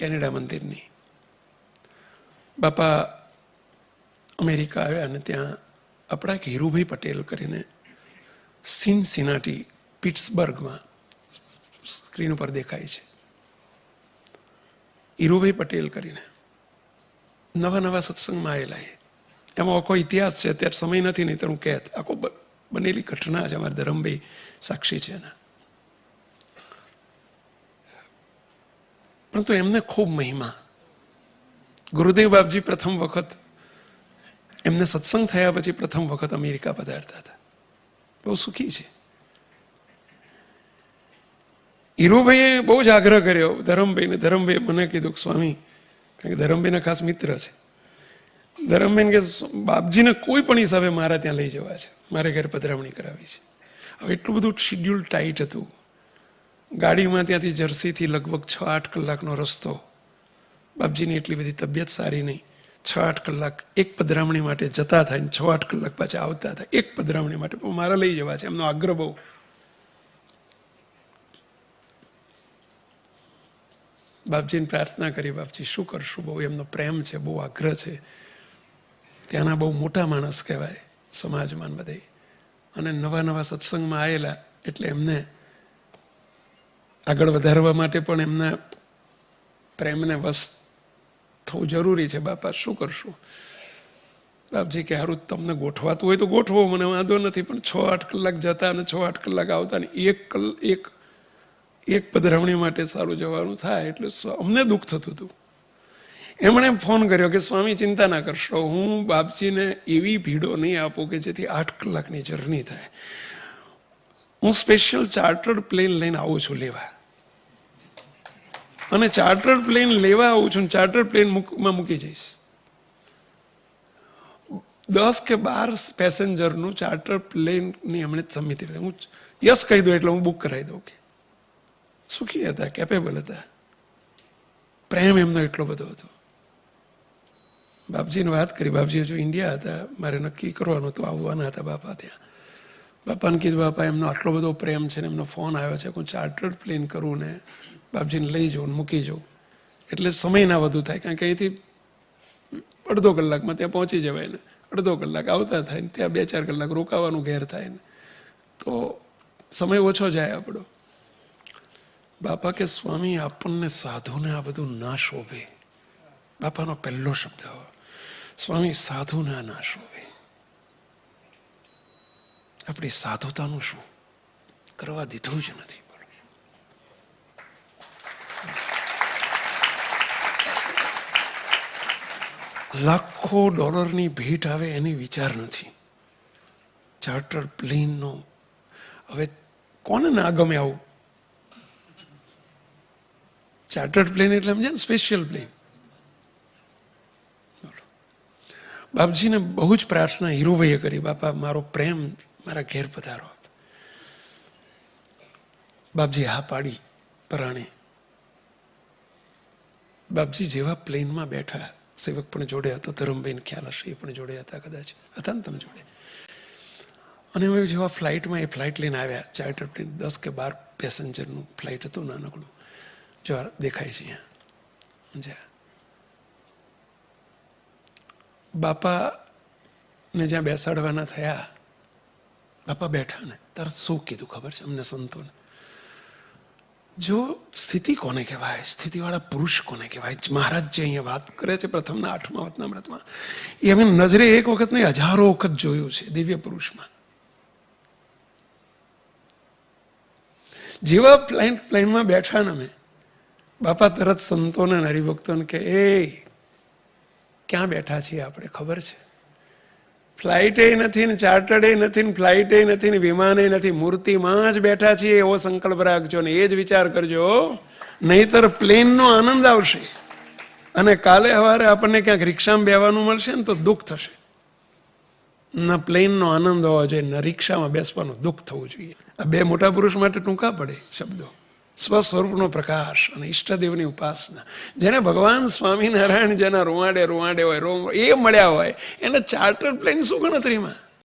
Canada મંદિરની. બાપા America આવ્યા અને ત્યાં આપણા એક હીરુભાઈ પટેલ કરીને સિનસિનાટી પિટ્સબર્ગમાં સ્ક્રીન ઉપર દેખાય છે. હીરુભાઈ પટેલ કરીને નવા નવા સત્સંગમાં આવેલા. એમાં આખો ઇતિહાસ છે, અત્યારે સમય નથી, નહીં તો હું કહેત. આખો બનેલી ઘટના છે, અમારા ધરમભાઈ સાક્ષી છે એના. પરંતુ એમને ખૂબ મહિમા. ગુરુદેવ બાપજી પ્રથમ વખત એમને સત્સંગ થયા પછી પ્રથમ વખત અમેરિકા પધારતા હતા. બહુ સુખી છે. હીરુભાઈએ બહુ જ આગ્રહ કર્યો ધરમભાઈને. ધરમભાઈએ મને કીધું કે સ્વામી, કારણ કે ધરમભાઈના ખાસ મિત્ર છે, ધરમભાઈને કે બાપજીને કોઈ પણ હિસાબે મારા ત્યાં લઈ જવા છે, મારે ઘરે પધરામણી કરાવી છે. હવે એટલું બધું શિડ્યુલ ટાઈટ હતું. ગાડીમાં ત્યાંથી જર્સીથી લગભગ 6-8 કલાકનો રસ્તો. બાપજીની એટલી બધી તબિયત સારી નહીં. 6-8 કલાક એક પધરામણી માટે જતા થાય, 6-8 કલાક પાછા આવતા થાય એક પધરામણી માટે. પણ મારા લઈ જવા છે, એમનો આગ્રહ બહુ. બાપજીને પ્રાર્થના કરી, બાપજી શું કરશું, બહુ એમનો પ્રેમ છે, બહુ આગ્રહ છે. ત્યાંના બહુ મોટા માણસ કહેવાય સમાજમાં બધે, અને નવા નવા સત્સંગમાં આવેલા, એટલે એમને આગળ વધારવા માટે પણ એમના પ્રેમને વશ થવું જરૂરી છે. બાપા શું કરશું? બાપજી કે હારું તમને ગોઠવાતું હોય તો ગોઠવો, મને વાંધો નથી, પણ 6-8 કલાક જતા અને 6-8 કલાક આવતા ને એક પધરામણી માટે સારું જવાનું થાય એટલે અમને દુઃખ થતું હતું. એમણે ફોન કર્યો કે સ્વામી ચિંતા ના કરશો, હું બાપજીને એવી ભીડો નહીં આપું કે જેથી 8 કલાકની જર્ની થાય. હું સ્પેશિયલ ચાર્ટર્ડ પ્લેન લઈને આવું છું લેવા, અને ચાર્ટર્ડ પ્લેન લેવા આવું છું, ચાર્ટર્ડ પ્લેનમાં મૂકી જઈશ. 10 કે 12 પેસેન્જરનું ચાર્ટર પ્લેનની એમણે સમિતિ. હું યસ કહી દઉં એટલે હું બુક કરાવી દઉં. કે સુખી હતા, કેપેબલ હતા, પ્રેમ એમનો એટલો બધો હતો. બાપજીને વાત કરી, બાપજી હજુ ઇન્ડિયા હતા, મારે નક્કી કરવાનું હતું, આવવાના હતા બાપા ત્યાં. બાપાને કીધું બાપા એમનો આટલો બધો પ્રેમ છે ને એમનો ફોન આવ્યો છે, હું ચાર્ટર્ડ પ્લેન કરું ને બાપજીને લઈ જાઉં ને મૂકી જાઉં, એટલે સમય ના વધુ થાય. કારણ કે અહીંથી 1/2 કલાકમાં ત્યાં પહોંચી જવાય ને 1/2 કલાક આવતા થાય ને ત્યાં 2-4 કલાક રોકાવાનું ઘેર થાય ને, તો સમય ઓછો જાય આપણો. બાપા કે સ્વામી આપણને સાધુને આ બધું ના શોભે. બાપાનો પહેલો શબ્દ સ્વામી સાધુને આ ના શોભે. આપણી સાધુતાનું શું કરવા દીધું જ નથી. લાખો ડોલરની ભેટ આવે એની વિચાર નથી. ચાર્ટર પ્લેનનો હવે કોને ના ગમે આવું? ચાર્ટર્ડ પ્લેન એટલે સમજે ને, સ્પેશિયલ પ્લેન. બાપજીને બહુ જ પ્રાર્થના હીરુભાઈએ કરી, બાપા મારો પ્રેમ મારા ઘેર પધારો. બાપજી હા પાડી પરાણે. બાપજી જેવા પ્લેનમાં બેઠા, સેવક પણ જોડે હતો, ધરમભાઈને ખ્યાલ હશે, એ પણ જોડે હતા, કદાચ હતા ને તમે જોડે. અને હવે જેવા ફ્લાઇટમાં એ ફ્લાઇટ લઈને આવ્યા, ચાર્ટર પ્લેન 10 કે 12 પેસેન્જરનું ફ્લાઇટ હતું, નાનકડું. જો દેખાય છે અહીંયા. બાપાને જ્યાં બેસાડવાના થયા, બાપા બેઠા ને તરત શું કીધું ખબર છે અમને સંતોને? જો સ્થિતિ કોને કહેવાય, સ્થિતિવાળા પુરુષ કોને કહેવાય? મહારાજ જે અહીંયા વાત કરે છે પ્રથમના 8મા વતનામૃતમાં, એ અમે નજરે એક વખત નહીં 1000 વખત જોયું છે દિવ્ય પુરુષમાં. જેવા પ્લેનમાં બેઠા ને અમે, બાપા તરત સંતોને હરિભક્તોને કે એ ક્યાં બેઠા છીએ આપણે ખબર છે? ફ્લાઇટે નથી ને ચાર્ટર્ડે નથી ને ફ્લાઇટે નથી ને વિમાને નથી, મૂર્તિમાં જ બેઠા છીએ એવો સંકલ્પ રાખજો ને એ જ વિચાર કરજો, નહીતર પ્લેનનો આનંદ આવશે અને કાલે સવારે આપણને ક્યાંક રિક્ષામાં બેવાનું મળશે ને તો દુઃખ થશે. ના પ્લેનનો આનંદ હોવો જોઈએ, ના રિક્ષામાં બેસવાનું દુઃખ થવું જોઈએ. આ 2 મોટા પુરુષ માટે ટૂંકા પડે શબ્દો. સ્વસ્વરૂપનો પ્રકાશ અને ઈષ્ટદેવની ઉપાસના. જેને ભગવાન સ્વામિનારાયણ જેના રૂવાડે હોય એ મળ્યા હોય, એને ચાર્ટર પ્લેન શું ગણતરીમાં?